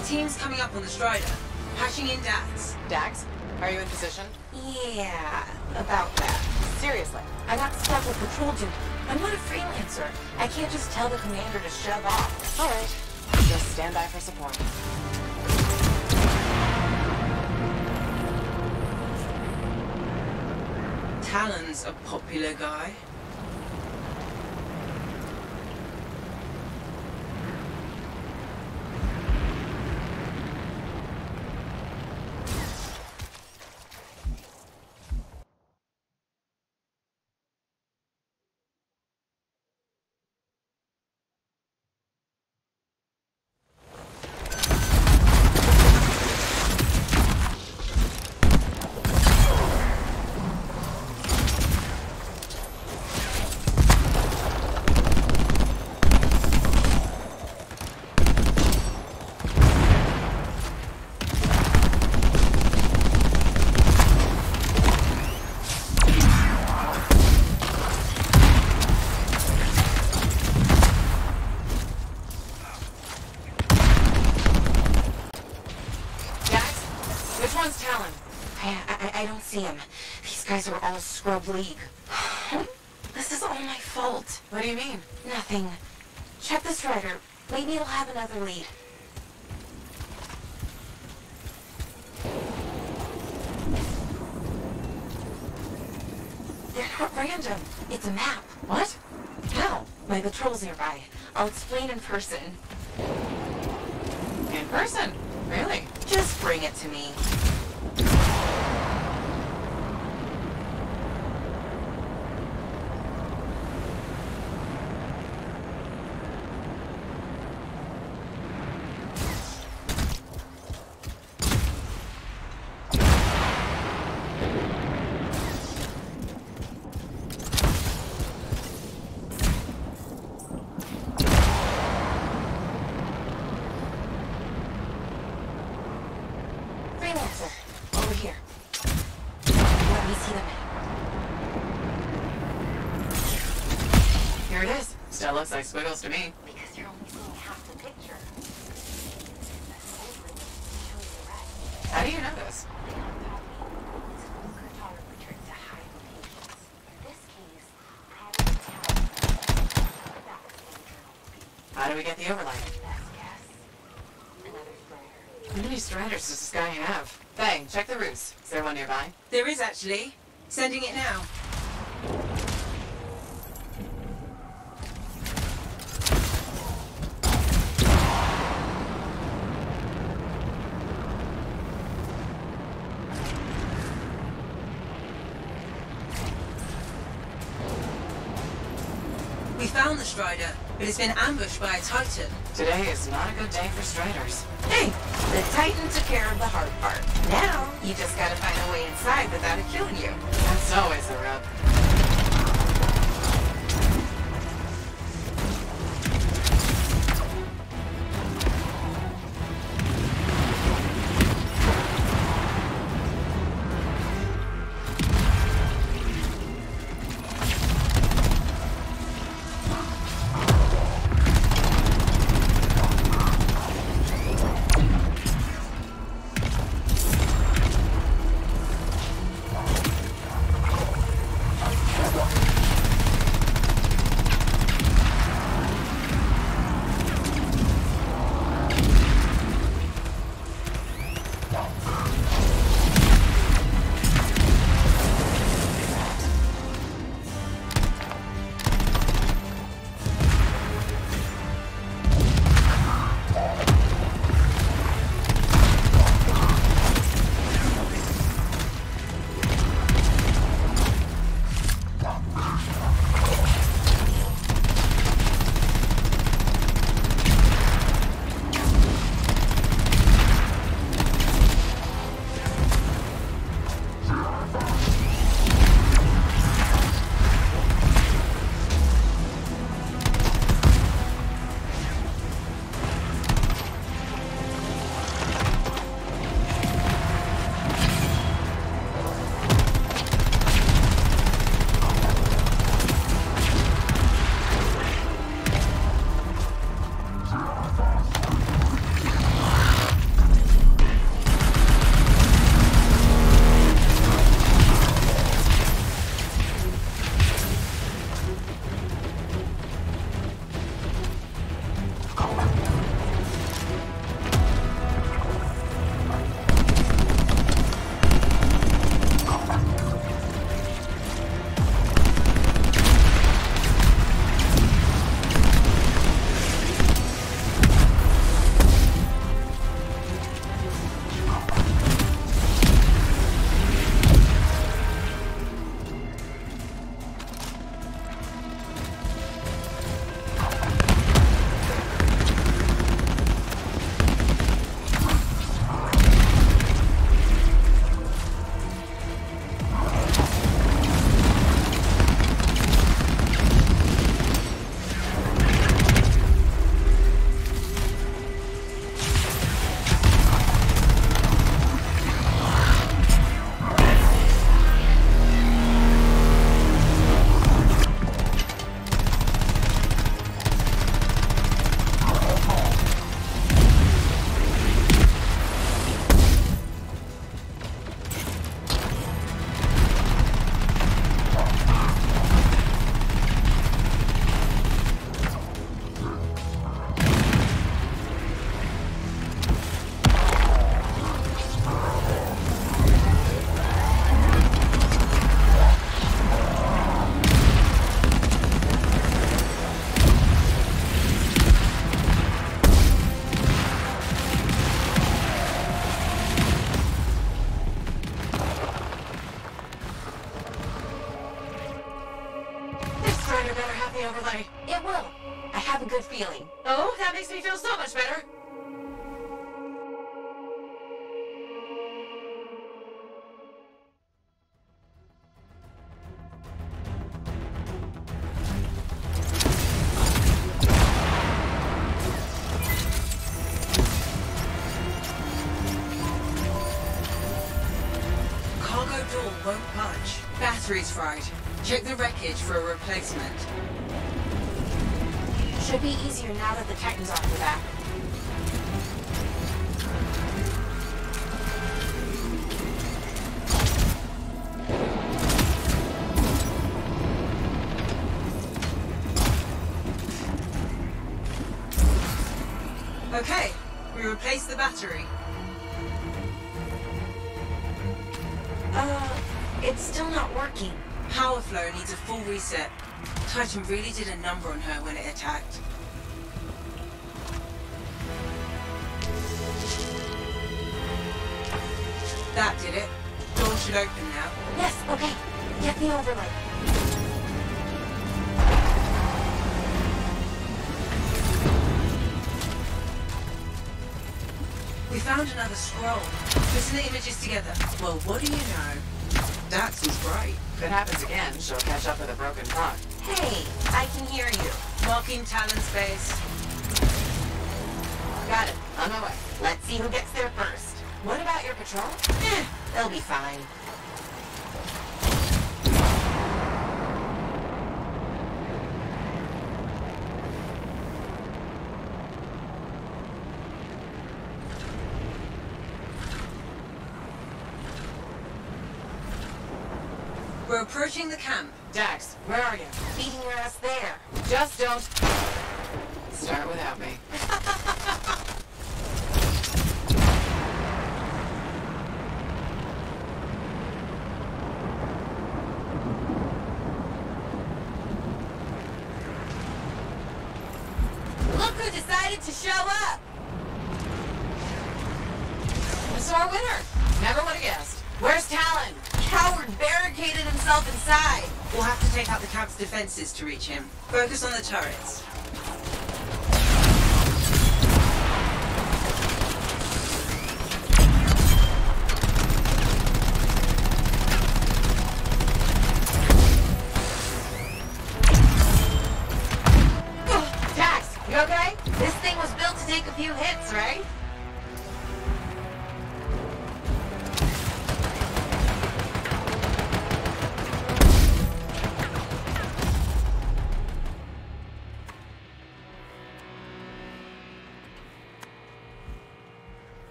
team's coming up on the Strider. Hashing in Dax. Dax, are you in position? Yeah, about that. Seriously? I got stuck with patrol duty. I'm not a freelancer. I can't just tell the commander to shove off. Alright. Just stand by for support. Talon's a popular guy. I don't see him. These guys are all scrub league. This is all my fault. What do you mean? Nothing. Check the Strider. Maybe it'll have another lead. They're not random. It's a map. What? How? My patrol's nearby. I'll explain in person. In person? Really? Just bring it to me. Over here. Let me see the map. Here it is. Still looks like squiggles to me. Because you're only seeing half the picture. How do you know this? How do we get the overlay? How many Striders does this guy have? Bang, check the roofs. Is there one nearby? There is actually. Sending it now. We found the Strider, but it's been ambushed by a Titan. Today is not a good day for Striders. Hey, the Titan took care of the hard part. Now, you just gotta find a way inside without it killing you. That's always the rub. won't budge. Battery's fried. Check the wreckage for a replacement. Should be easier now that the Titan's off the back. Okay, we replace the battery. It's still not working. Power flow needs a full reset. Titan really did a number on her when it attacked. That did it. Door should open now. Yes, okay. Get the overlay. We found another scroll. Putting the images together. Well, what do you know? Dax was right. If it happens again, she'll catch up with a broken clock. Hey, I can hear you. Marking Talon's base. Got it. On my way. Let's see who gets there first. What about your patrol? They'll be fine. We're approaching the camp. Dax, where are you? Meeting us there. Just don't start without me. Look who decided to show up! This is our winner. Never would have guessed. Where's Talon? Coward barricaded himself inside. We'll have to take out the camp's defenses to reach him. Focus on the turrets. Dax, you okay? This thing was built to take a few hits, right?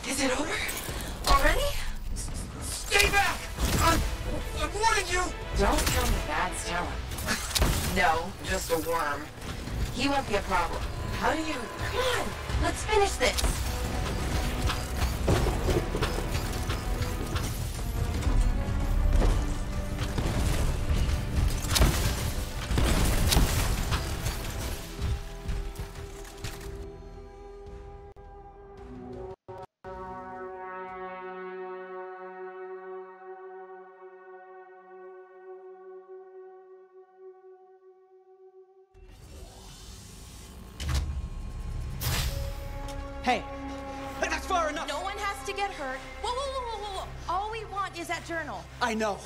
Is it over? Already? Stay back! I'm warning you! Don't tell me that's Talon. No, just a worm. He won't be a problem. How do you... Come on, let's finish this. Hey, that's far enough! No one has to get hurt. Whoa, whoa, whoa, whoa, whoa, whoa. All we want is that journal. I know.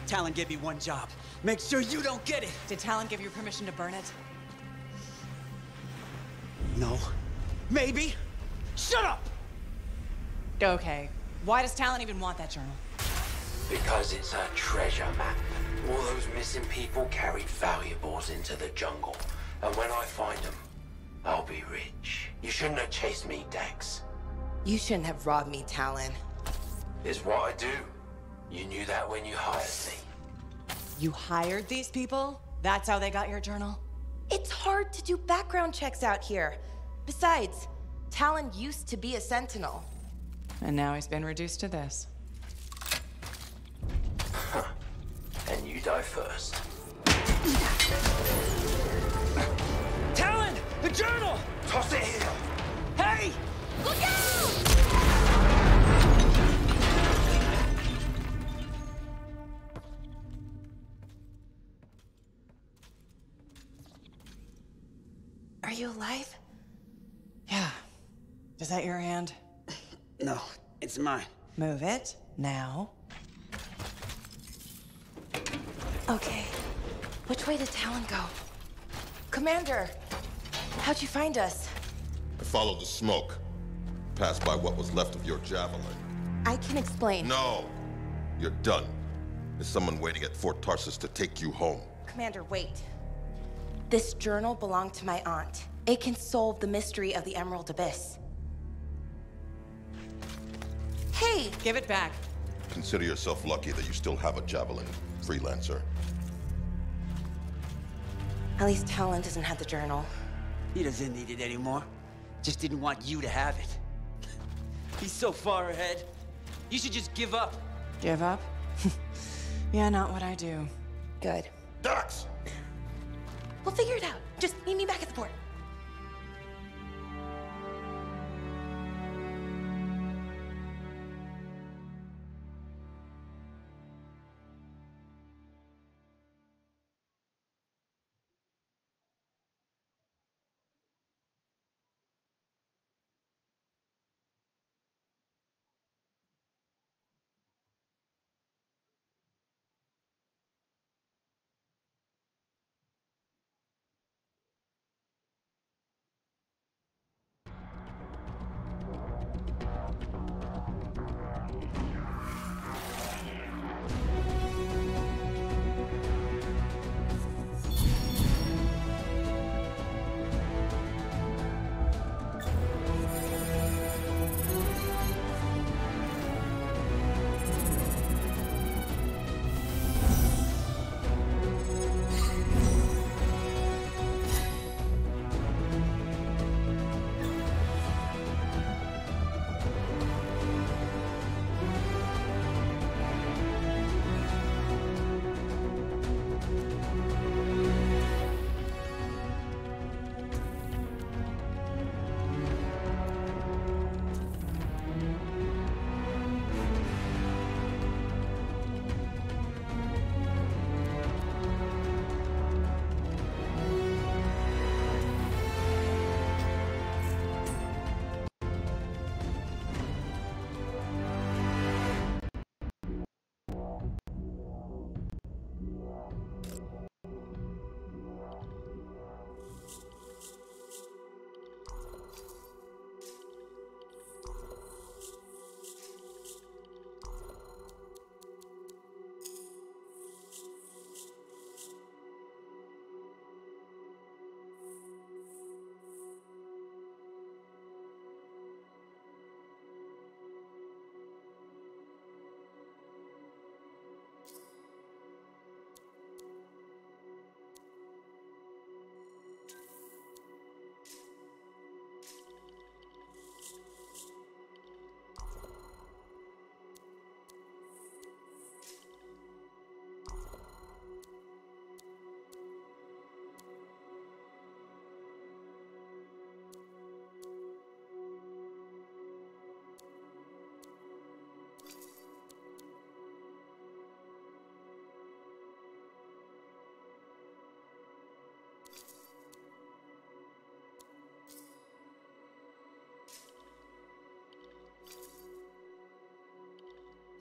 Talon gave me one job. Make sure you don't get it. Did Talon give you permission to burn it? No. Maybe. Shut up! Okay. Why does Talon even want that journal? Because it's a treasure map. All those missing people carried valuables into the jungle. And when I find them, I'll be rich. You shouldn't have chased me, Dax. You shouldn't have robbed me, Talon. It's what I do. You knew that when you hired me. You hired these people? That's how they got your journal? It's hard to do background checks out here. Besides, Talon used to be a sentinel. And now he's been reduced to this. die first. Talon! The journal! Toss it here! Hey! Look out! Are you alive? Yeah. Is that your hand? No, it's mine. Move it. Now. Okay. Which way did Talon go? Commander! How'd you find us? I followed the smoke. Passed by what was left of your javelin. I can explain. No! You're done. There's someone waiting at Fort Tarsus to take you home. Commander, wait. This journal belonged to my aunt. It can solve the mystery of the Emerald Abyss. Hey! Give it back. Consider yourself lucky that you still have a javelin, freelancer. At least Talon doesn't have the journal. He doesn't need it anymore. Just didn't want you to have it. He's so far ahead. You should just give up. Give up? Yeah, not what I do. Good. Dax! We'll figure it out. Just meet me back at the port.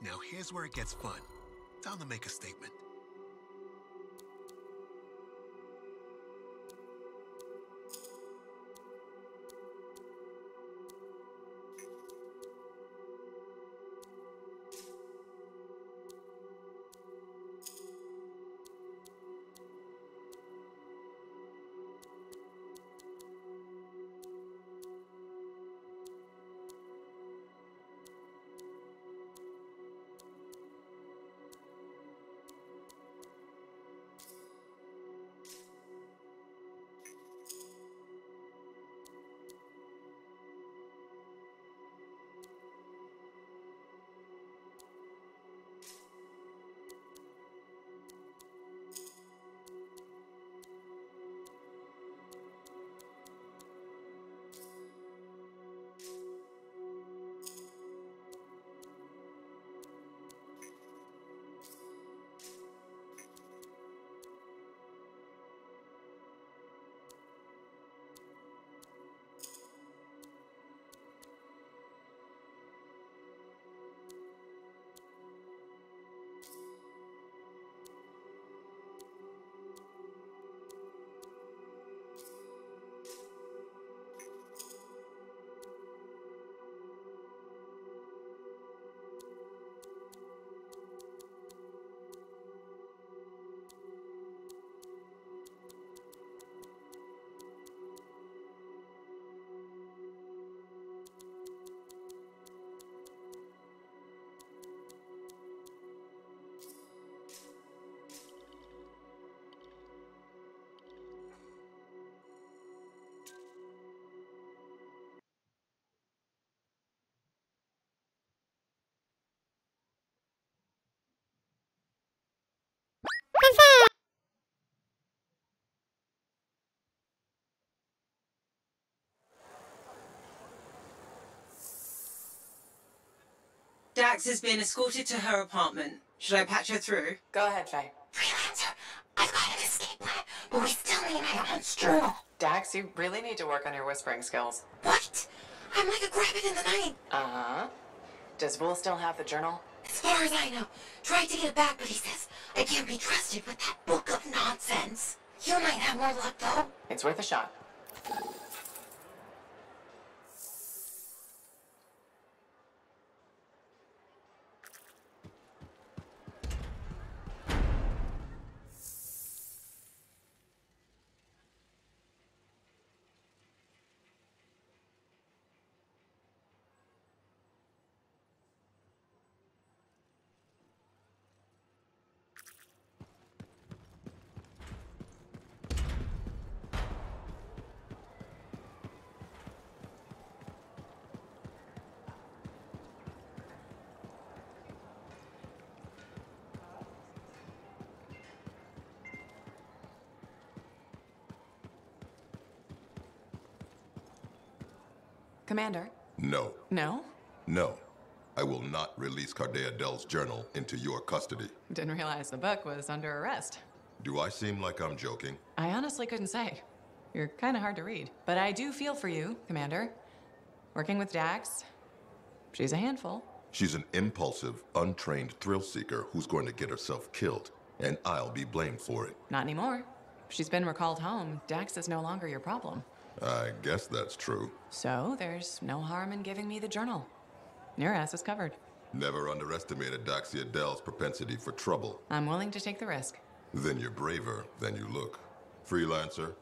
Now here's where it gets fun. Time to make a statement. Dax has been escorted to her apartment. Should I patch her through? Go ahead, Faye. Freelancer, I've got an escape plan, but we still need my aunt's journal. Dax, you really need to work on your whispering skills. What? I'm like a rabbit in the night. Uh-huh. Does Will still have the journal? As far as I know, tried to get it back, but he says I can't be trusted with that book of nonsense. You might have more luck, though. It's worth a shot. Commander? No. No? No. I will not release Cardea Dell's journal into your custody. Didn't realize the book was under arrest. Do I seem like I'm joking? I honestly couldn't say. You're kind of hard to read. But I do feel for you, Commander. Working with Dax, she's a handful. She's an impulsive, untrained thrill seeker who's going to get herself killed, and I'll be blamed for it. Not anymore. She's been recalled home. Dax is no longer your problem. I guess that's true. So there's no harm in giving me the journal. Your ass is covered. Never underestimated Daxia Dell's propensity for trouble. I'm willing to take the risk. Then you're braver than you look. Freelancer?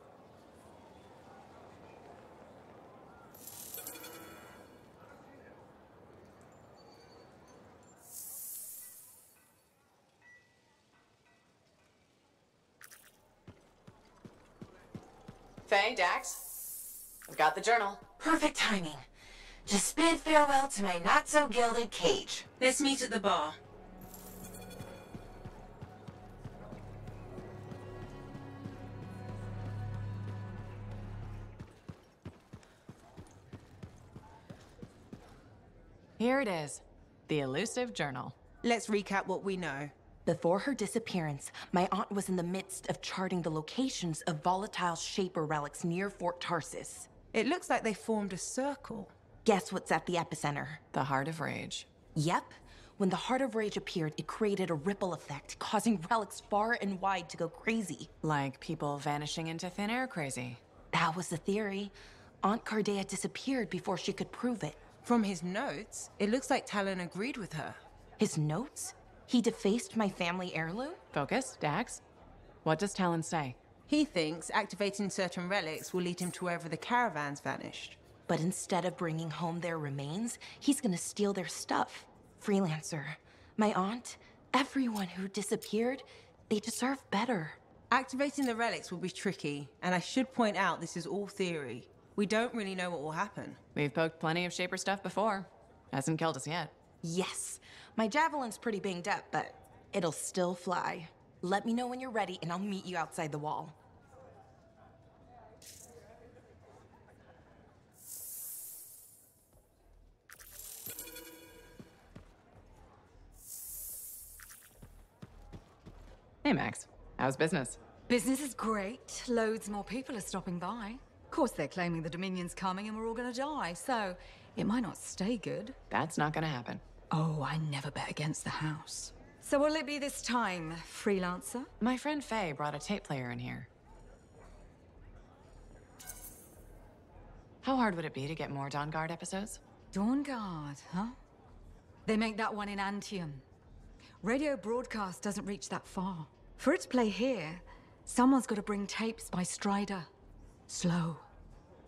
Faye, Dax, I've got the journal. Perfect timing. Just bid farewell to my not-so-gilded cage. Let's meet at the bar. Here it is. The elusive journal. Let's recap what we know. Before her disappearance, my aunt was in the midst of charting the locations of volatile Shaper relics near Fort Tarsis. It looks like they formed a circle. Guess what's at the epicenter? The Heart of Rage. Yep. When the Heart of Rage appeared, it created a ripple effect, causing relics far and wide to go crazy. Like people vanishing into thin air crazy. That was the theory. Aunt Cardea disappeared before she could prove it. From his notes, it looks like Talon agreed with her. His notes? He defaced my family heirloom? Focus, Dax. What does Talon say? He thinks activating certain relics will lead him to wherever the caravans vanished. But instead of bringing home their remains, he's gonna steal their stuff. Freelancer, my aunt, everyone who disappeared, they deserve better. Activating the relics will be tricky, and I should point out this is all theory. We don't really know what will happen. We've poked plenty of Shaper stuff before. Hasn't killed us yet. Yes, my javelin's pretty banged up, but it'll still fly. Let me know when you're ready, and I'll meet you outside the wall. Hey, Max. How's business? Business is great. Loads more people are stopping by. Of course, they're claiming the Dominion's coming and we're all gonna die, so it might not stay good. That's not gonna happen. Oh, I never bet against the house. So what'll it be this time, Freelancer? My friend Faye brought a tape player in here. How hard would it be to get more Dawn Guard episodes? Dawn Guard, huh? They make that one in Antium. Radio broadcast doesn't reach that far. For it to play here, someone's got to bring tapes by Strider. Slow.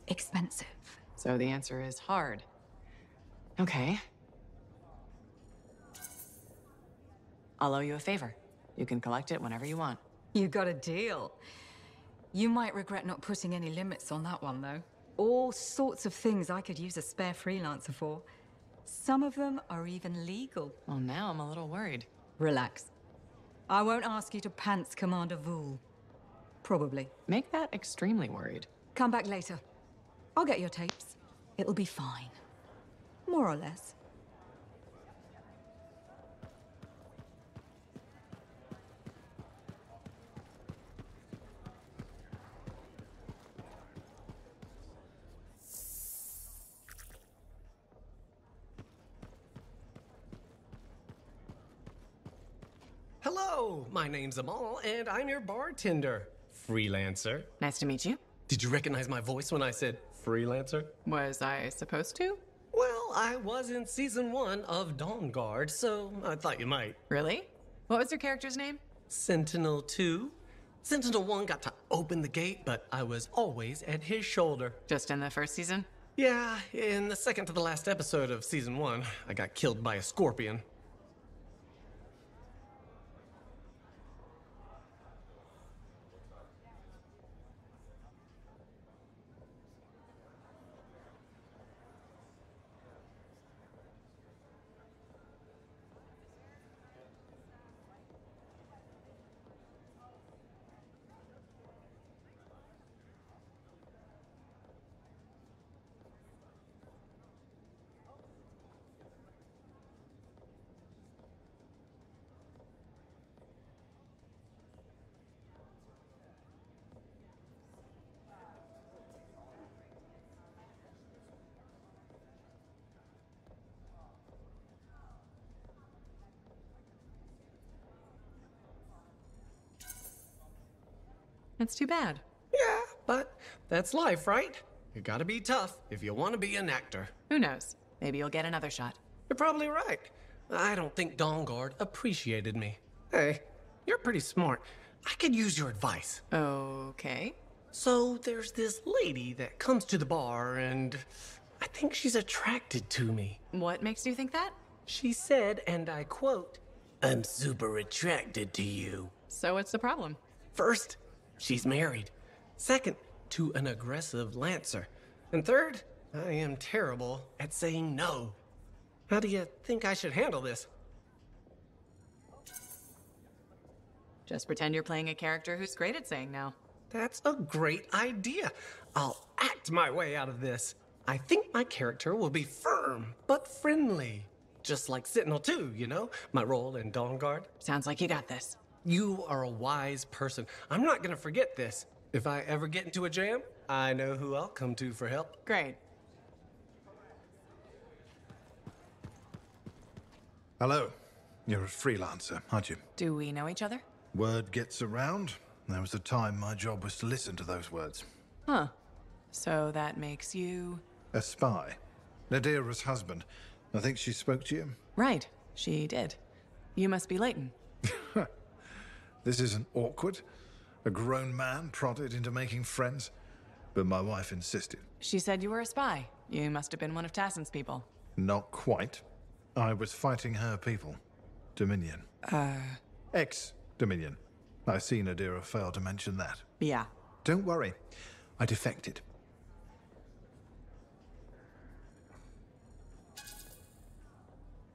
Expensive. So the answer is hard. Okay. I'll owe you a favor. You can collect it whenever you want. You got a deal. You might regret not putting any limits on that one, though. All sorts of things I could use a spare freelancer for. Some of them are even legal. Well, now I'm a little worried. Relax. I won't ask you to pants Commander Vool. Probably. Make that extremely worried. Come back later. I'll get your tapes. It'll be fine. More or less. Hello, my name's Amal, and I'm your bartender. Freelancer. Nice to meet you. Did you recognize my voice when I said freelancer? Was I supposed to? Well, I was in season 1 of Dawn Guard, so I thought you might. Really? What was your character's name? Sentinel 2. Sentinel 1 got to open the gate, but I was always at his shoulder. Just in the first season? Yeah, in the second to the last episode of season 1, I got killed by a scorpion. That's too bad. Yeah, but that's life, right? You gotta be tough if you want to be an actor. Who knows? Maybe you'll get another shot. You're probably right. I don't think Dawn Guard appreciated me. Hey, you're pretty smart. I could use your advice. Okay. So there's this lady that comes to the bar, and I think she's attracted to me. What makes you think that? She said, and I quote, "I'm super attracted to you." So what's the problem? First, she's married. Second, to an aggressive lancer. And third, I am terrible at saying no. How do you think I should handle this? Just pretend you're playing a character who's great at saying no. That's a great idea. I'll act my way out of this. I think my character will be firm, but friendly. Just like Sentinel 2, you know? My role in Dawn Guard. Sounds like you got this. You are a wise person. I'm not gonna forget this. If I ever get into a jam, I know who I'll come to for help. Great. Hello. You're a freelancer, aren't you? Do we know each other? Word gets around. There was a time my job was to listen to those words. Huh. So that makes you... A spy. Nadira's husband. I think she spoke to you? Right. She did. You must be Leighton. This isn't awkward. A grown man prodded into making friends. But my wife insisted. She said you were a spy. You must have been one of Tassin's people. Not quite. I was fighting her people. Dominion. Ex-Dominion. I see Nadira failed to mention that. Yeah. Don't worry. I defected.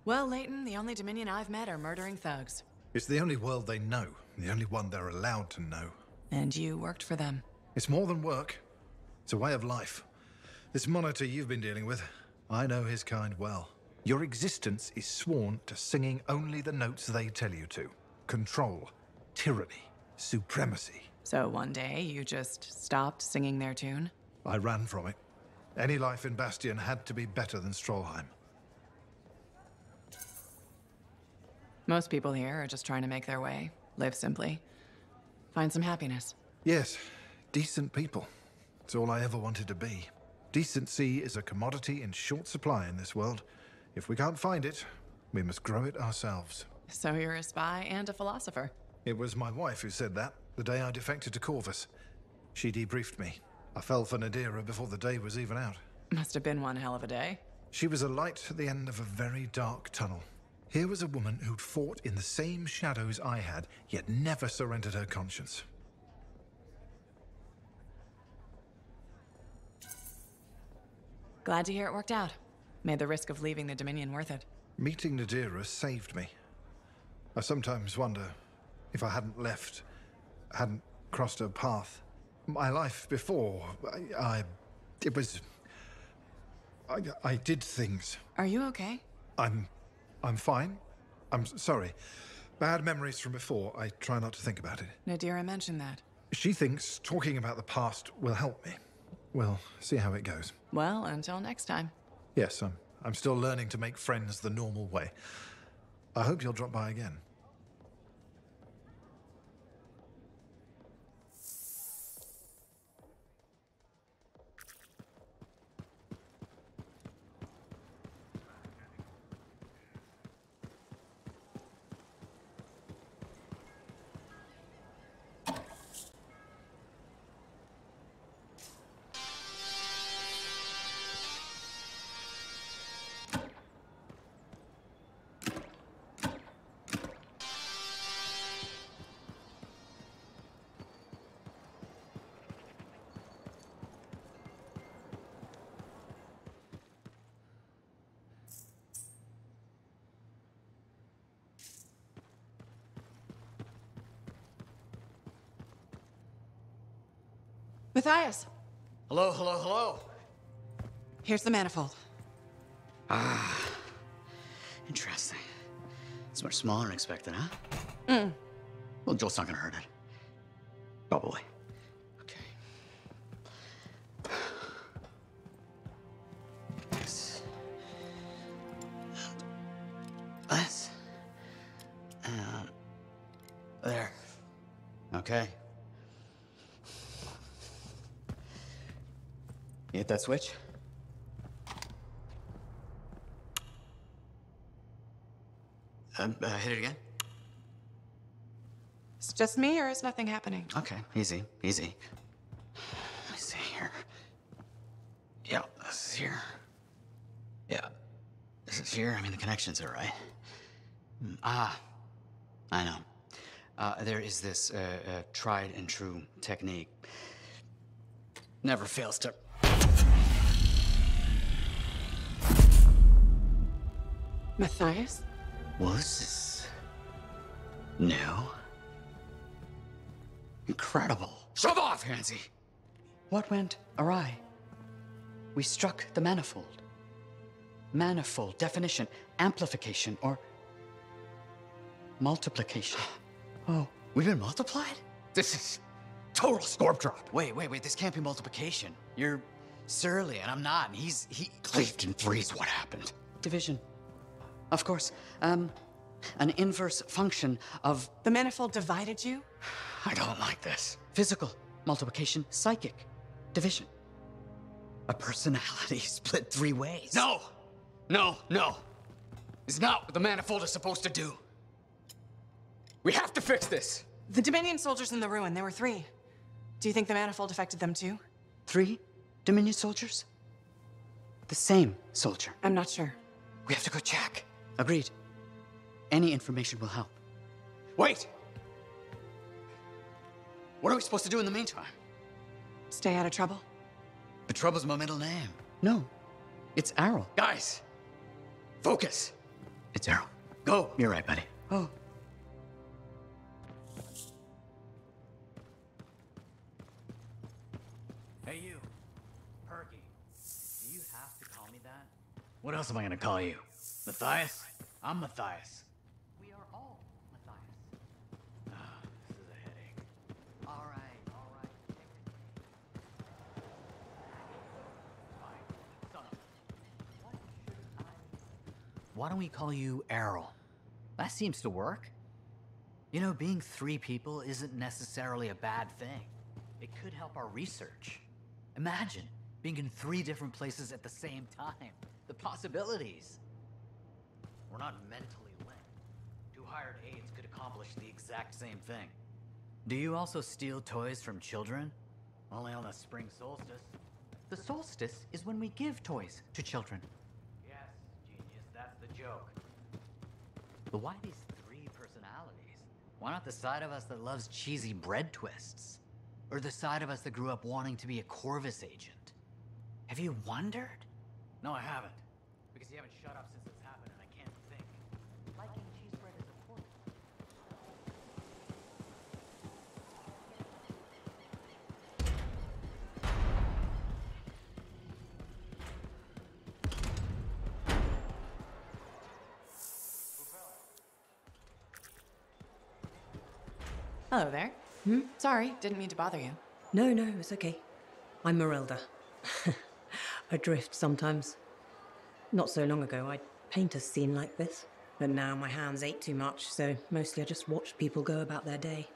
Well, Leighton, the only Dominion I've met are murdering thugs. It's the only world they know. The only one they're allowed to know. And you worked for them. It's more than work. It's a way of life. This monitor you've been dealing with, I know his kind well. Your existence is sworn to singing only the notes they tell you to. Control, tyranny, supremacy. So one day you just stopped singing their tune? I ran from it. Any life in Bastion had to be better than Strollheim. Most people here are just trying to make their way, live simply, find some happiness. Yes, decent people. It's all I ever wanted to be. Decency is a commodity in short supply in this world. If we can't find it, we must grow it ourselves. So you're a spy and a philosopher. It was my wife who said that, the day I defected to Corvus. She debriefed me. I fell for Nadira before the day was even out. Must have been one hell of a day. She was a light at the end of a very dark tunnel. Here was a woman who'd fought in the same shadows I had, yet never surrendered her conscience. Glad to hear it worked out. Made the risk of leaving the Dominion worth it. Meeting Nadira saved me. I sometimes wonder if I hadn't left, hadn't crossed her path. My life before, I did things. Are you okay? I'm fine. I'm sorry. Bad memories from before. I try not to think about it. Nadira mentioned that. She thinks talking about the past will help me. We'll see how it goes. Well, until next time. Yes, I'm still learning to make friends the normal way. I hope you'll drop by again. Matthias, Hello, hello, hello. here's the manifold. Ah, interesting. It's much smaller than expected, huh? Well, Joel's not gonna hurt it. Probably. Okay. This. This. And there. Okay. You hit that switch? Hit it again? It's just me, or is nothing happening? Okay, easy, easy. Let me see here. Yeah, this is here. Yeah, this is here. I mean, the connections are right. I know. There is this tried and true technique. Never fails to... Matthias? Was this new? Incredible. Shove off, Hansi! What went awry? We struck the manifold. Manifold, definition, amplification, or multiplication. Oh, we've been multiplied? This is total scorp drop. Wait, this can't be multiplication. You're surly, and I'm not, and he cleaved in threes. What happened? Division. Of course. An inverse function of... The manifold divided you? I don't like this. Physical multiplication, psychic division. A personality split three ways. No! It's not what the manifold is supposed to do. We have to fix this. The Dominion soldiers in the ruin, there were 3. Do you think the manifold affected them too? 3 Dominion soldiers? The same soldier. I'm not sure. We have to go check. Agreed. Any information will help. Wait! What are we supposed to do in the meantime? Stay out of trouble? But Trouble's my middle name. No, it's Errol. Guys, focus. It's Errol. Go. You're right, buddy. Oh. Hey, you. Perky. Do you have to call me that? What else am I gonna call you? Matthias? I'm Matthias. We are all Matthias. This is a headache. All right. Fine. Son of a- What should I... Why don't we call you Errol? That seems to work. You know, being 3 people isn't necessarily a bad thing. It could help our research. Imagine being in 3 different places at the same time. The possibilities. We're not mentally linked. 2 hired aides could accomplish the exact same thing. Do you also steal toys from children? Only on the spring solstice. The solstice is when we give toys to children. Yes, genius, that's the joke. But why these 3 personalities? Why not the side of us that loves cheesy bread twists? Or the side of us that grew up wanting to be a Corvus agent? Have you wondered? No, I haven't. Because you haven't shut up since it's happened and I can't think. Liking cheese bread is important. Hello there. Sorry, didn't mean to bother you. No, it's okay. I'm Merelda. I drift sometimes. Not so long ago, I'd paint a scene like this. But now my hands ache too much, so mostly I just watch people go about their day.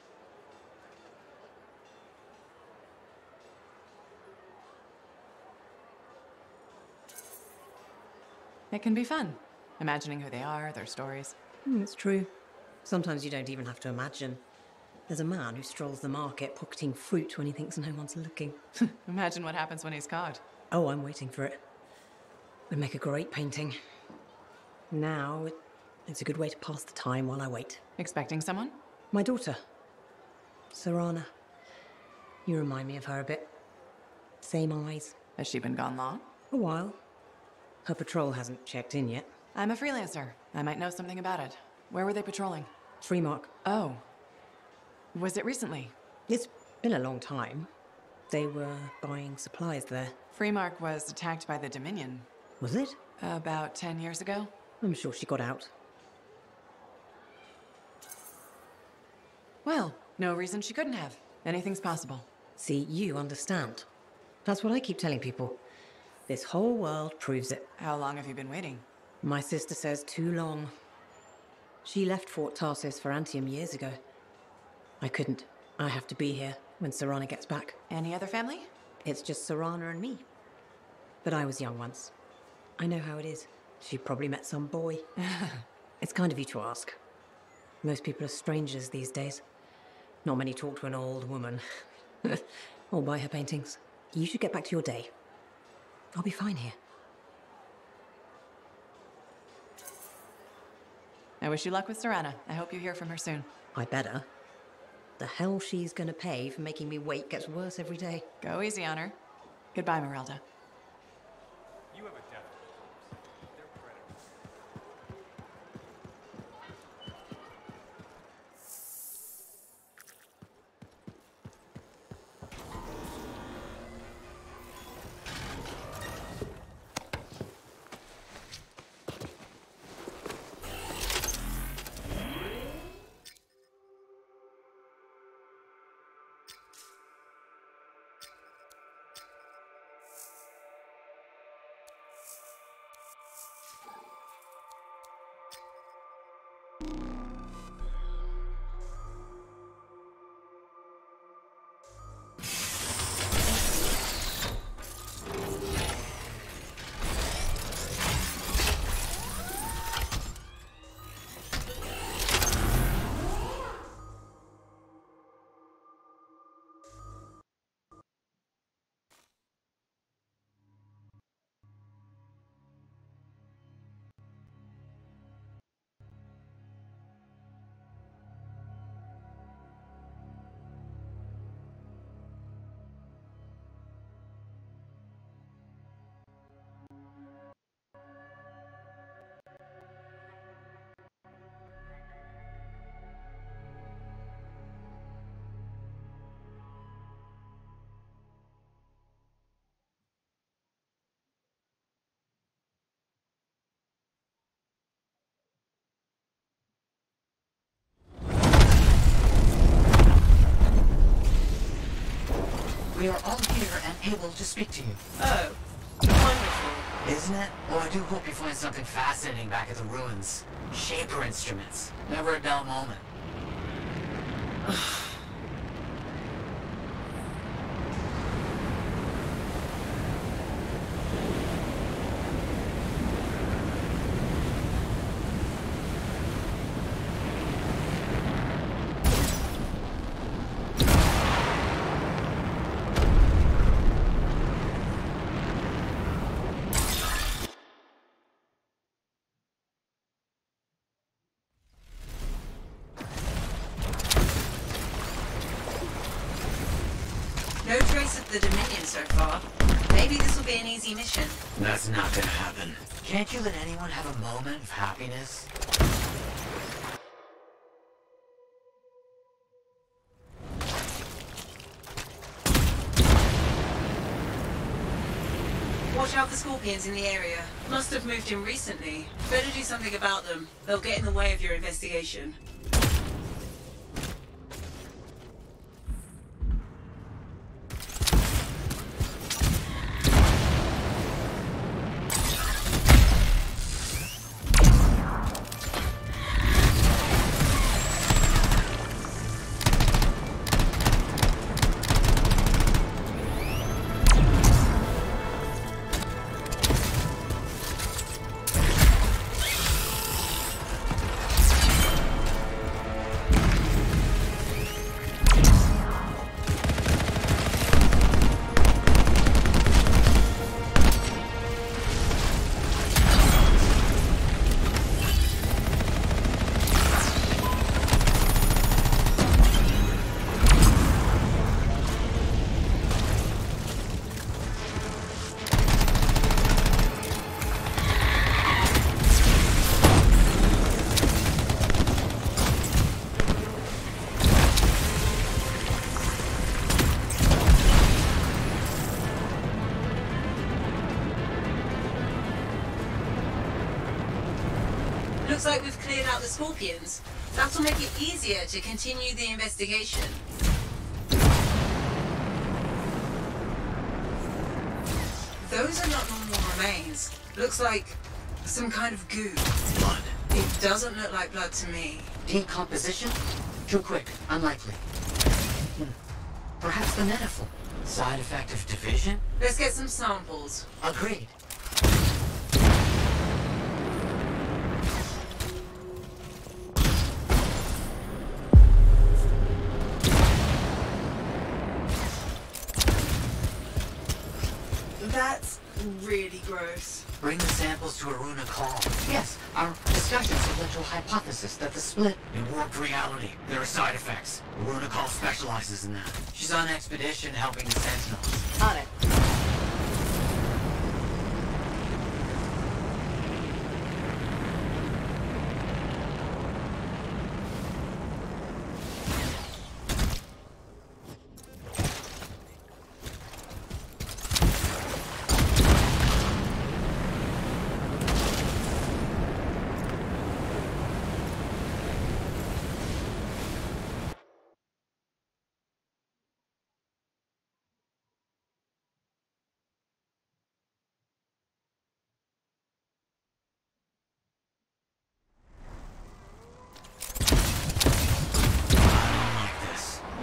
It can be fun, imagining who they are, their stories. It's true. Sometimes you don't even have to imagine. There's a man who strolls the market pocketing fruit when he thinks no one's looking. Imagine what happens when he's caught. Oh, I'm waiting for it. Would make a great painting. Now, it's a good way to pass the time while I wait. Expecting someone? My daughter, Sarana. You remind me of her a bit. Same eyes. Has she been gone long? A while. Her patrol hasn't checked in yet. I'm a freelancer. I might know something about it. Where were they patrolling? Freemark. Oh. Was it recently? It's been a long time. They were buying supplies there. Freemark was attacked by the Dominion. Was it? About 10 years ago. I'm sure she got out. Well, no reason she couldn't have. Anything's possible. See, you understand. That's what I keep telling people. This whole world proves it. How long have you been waiting? My sister says too long. She left Fort Tarsis for Antium years ago. I couldn't. I have to be here when Serana gets back. Any other family? It's just Serana and me. But I was young once. I know how it is. She probably met some boy. It's kind of you to ask. Most people are strangers these days. Not many talk to an old woman. Or buy her paintings. You should get back to your day. I'll be fine here. I wish you luck with Serana. I hope you hear from her soon. I better. The hell she's gonna pay for making me wait gets worse every day. Go easy on her. Goodbye, Merelda. You have a definite. They're predators. We are all here and able to speak to you. Oh, wonderful. Isn't it? Well, I do hope you find something fascinating back at the ruins. Shaper instruments. Never a dull moment. No trace of the Dominion so far. Maybe this will be an easy mission. That's not gonna happen. Can't you let anyone have a moment of happiness? Watch out for scorpions in the area. Must have moved in recently. Better do something about them. They'll get in the way of your investigation. Looks like we've cleared out the scorpions. That'll make it easier to continue the investigation. Those are not normal remains. Looks like some kind of goo. Blood. It doesn't look like blood to me. Decomposition? Too quick. Unlikely. Perhaps the metaphor. Side effect of division? Let's get some samples. Agreed. That's really gross. Bring the samples to Aruna Call. Yes, our discussions have led to a hypothesis that the split in warped reality. There are side effects. Aruna Call specializes in that. She's on expedition helping the Sentinels. On it.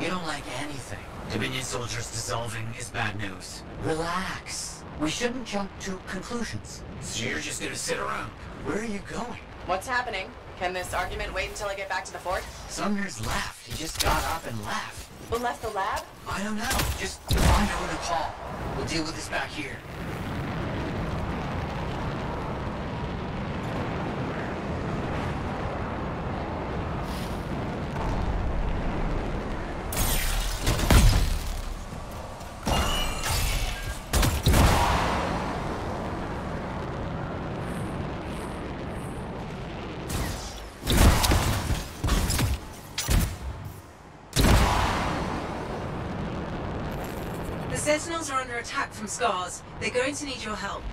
You don't like anything. Dominion soldiers dissolving is bad news. Relax. We shouldn't jump to conclusions. So you're just gonna sit around. Where are you going? What's happening? Can this argument wait until I get back to the fort? Sumner's left. He just got up and left. Who left the lab? I don't know. Just find out a call. We'll deal with this back here. The Sentinels are under attack from Scars. They're going to need your help.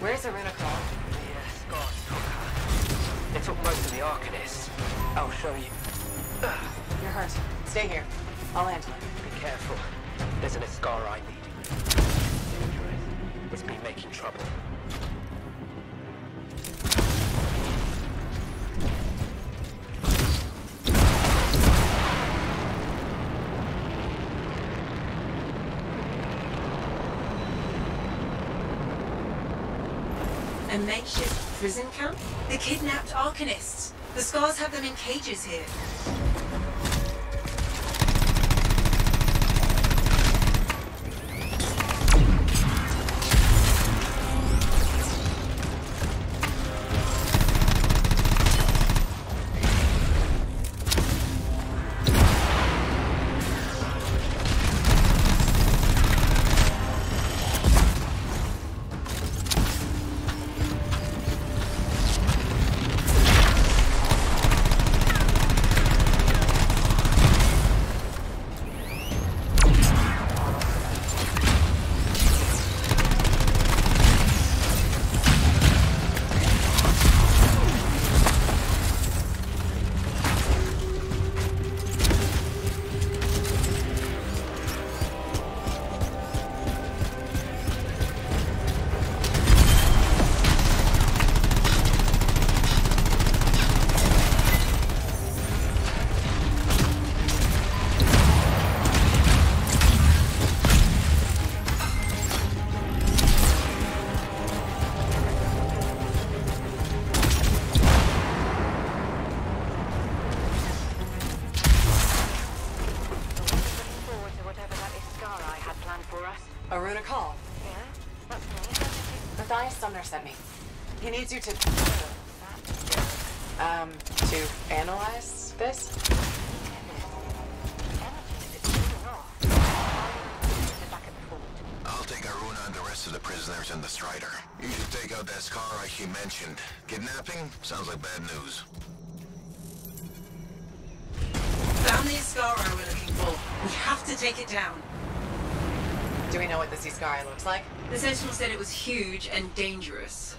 Where's Aruna Call? The Scars took her. They took most of the Arcanists. I'll show you. You're hurt. Stay here. I'll handle it. Be careful. There's an Scar I need. Dangerous. It's been making trouble. A makeshift prison camp? They kidnapped Arcanists. The Scars have them in cages here. Aruna, call. Yeah? What's me? Matthias Sumner sent me. He needs you to analyze this? I'll take Aruna and the rest of the prisoners in the Strider. You should take out that Scar she mentioned. Kidnapping? Sounds like bad news. Found the Ascara we're looking for. We have to take it down. Do we know what the Ascara looks like? The Sentinel said it was huge and dangerous.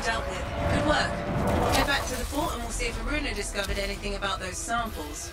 Dealt with. Good work. Head back to the fort and we'll see if Aruna discovered anything about those samples.